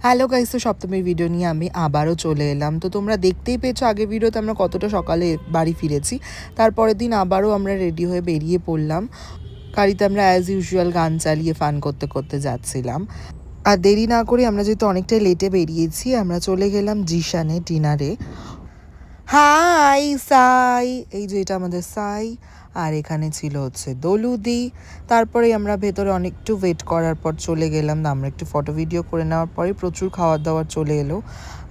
Hello guys, তো সপ্তমীর video নিয়ে আমি আবারও চলে এলাম। তো তোমরা দেখতেই পেয়েছো আগের ভিডিওতে আমরা কতটা সকালে বাড়ি ফিরেছি। তারপরের দিন আবারও আমরা রেডি হয়ে বেরিয়ে পড়লাম। গাড়িতে আমরা অ্যাজ ইউজুয়াল গান চালিয়ে ফান করতে করতে যাচ্ছিলাম। আর দেরি না করে আমরা যেহেতু অনেকটাই লেটে বেরিয়েছি, আমরা চলে গেলাম জিশানে ডিনারে। হাই সাই, এই যে এটা আমাদের সাই, আর এখানে ছিল হচ্ছে দলুদি। তারপরে আমরা ভেতরে অনেকটু ওয়েট করার পর চলে গেলাম। আমরা একটু ফটো ভিডিও করে নেওয়ার পরে প্রচুর খাওয়ার দাওয়ার চলে এলো।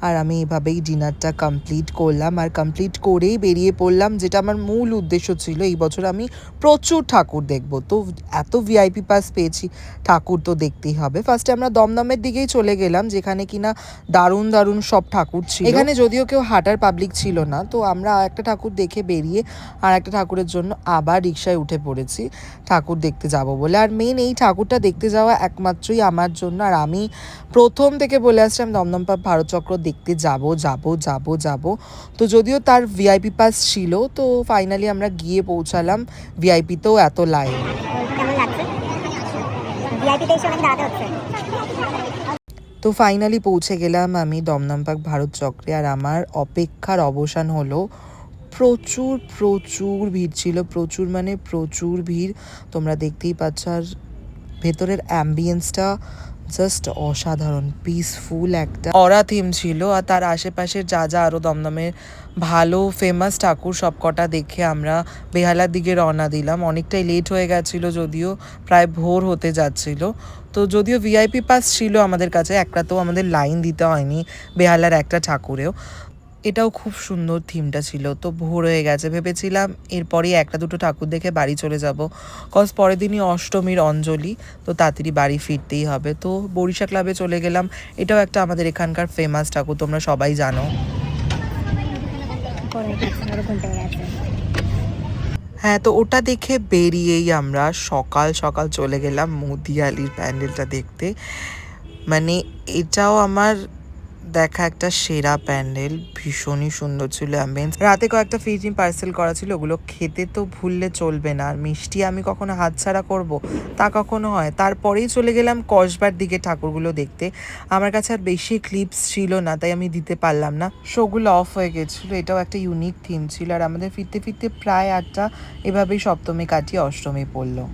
আর আমি এভাবেই ডিনারটা কমপ্লিট করলাম, আর কমপ্লিট করেই বেরিয়ে পড়লাম, যেটা আমার মূল উদ্দেশ্য ছিল। এই বছর আমি প্রচুর ঠাকুর দেখব, তো এত ভিআইপি পাস পেয়েছি, ঠাকুর তো দেখতেই হবে। ফার্স্টে আমরা দমদমের দিকেই চলে গেলাম, যেখানে কিনা দারুণ দারুণ সব ঠাকুর ছিল। এখানে যদিও কেউ হাঁটার পাবলিক ছিল না, তো আমরা একটা ঠাকুর দেখে বেরিয়ে আর একটা ঠাকুরের জন্য আবার রিক্সায় উঠে পড়েছি ঠাকুর দেখতে যাব বলে। আর মেন এই ঠাকুরটা দেখতে যাওয়া একমাত্রই আমার জন্য। আর আমি প্রথম থেকে বলে আসছি আমি দমদম ভারত চক্র দেখতে যাব যাব যাব যাব। তো যদিও তার ভিআইপি পাস ছিল, তো ফাইনালি আমরা গিয়ে পৌঁছালাম। ভিআইপিতেও এত লাইন। তো ফাইনালি পৌঁছে গেলাম আমি দমদম পার্ক ভারত চক্রে। আর আমার অপেক্ষার অবসান হলো। প্রচুর প্রচুর ভিড় ছিল, প্রচুর মানে প্রচুর ভিড়, তোমরা দেখতেই পাচ্ছ। আর ভেতরের অ্যাম্বিয়েন্সটা জাস্ট অসাধারণ, পিসফুল একটা অরা থিম ছিল। আর তার আশেপাশের যা যা আরও দমদমের ভালো ফেমাস ঠাকুর সবকটা দেখে আমরা বেহালার দিকে রওনা দিলাম। অনেকটাই লেট হয়ে গেছিলো, যদিও প্রায় ভোর হতে যাচ্ছিল। তো যদিও ভিআইপি পাস ছিল আমাদের কাছে, একটা তো আমাদের লাইন দিতে হয়নি বেহালার একটা ঠাকুরেও। এটাও খুব সুন্দর থিমটা ছিল। তো ভোর হয়ে গেছে, ভেবেছিলাম এরপরেই একটা দুটো ঠাকুর দেখে বাড়ি চলে যাব, কজ পরের দিনই অষ্টমীর অঞ্জলি, তো তাড়াতাড়ি বাড়ি ফিরতেই হবে। তো বরিশা ক্লাবে চলে গেলাম। এটাও একটা আমাদের এখানকার ফেমাস ঠাকুর, তোমরা সবাই জানো। হ্যাঁ, তো ওটা দেখে বেরিয়েই আমরা সকাল সকাল চলে গেলাম মুদিয়ালির প্যান্ডেলটা দেখতে। মানে এটাও আমার দেখা একটা সেরা প্যান্ডেল, ভীষণই সুন্দর ছিল অ্যাম্বিয়েন্স। রাতে কয়েকটা ফিজিং পার্সেল করা ছিল, ওগুলো খেতে তো ভুললে চলবে না। আর মিষ্টি আমি কখনো হাতছাড়া করব তা কখনো হয়। তারপরেই চলে গেলাম কসবার দিকে ঠাকুরগুলো দেখতে। আমার কাছে আর বেশি ক্লিপস ছিল না, তাই আমি দিতে পারলাম না, শোগুলো অফ হয়ে গেছিলো। এটাও একটা ইউনিক থিম ছিল। আর আমাদের ফিরতে ফিরতে প্রায় 8টা, এভাবেই সপ্তমী কাটিয়ে অষ্টমী পড়লো।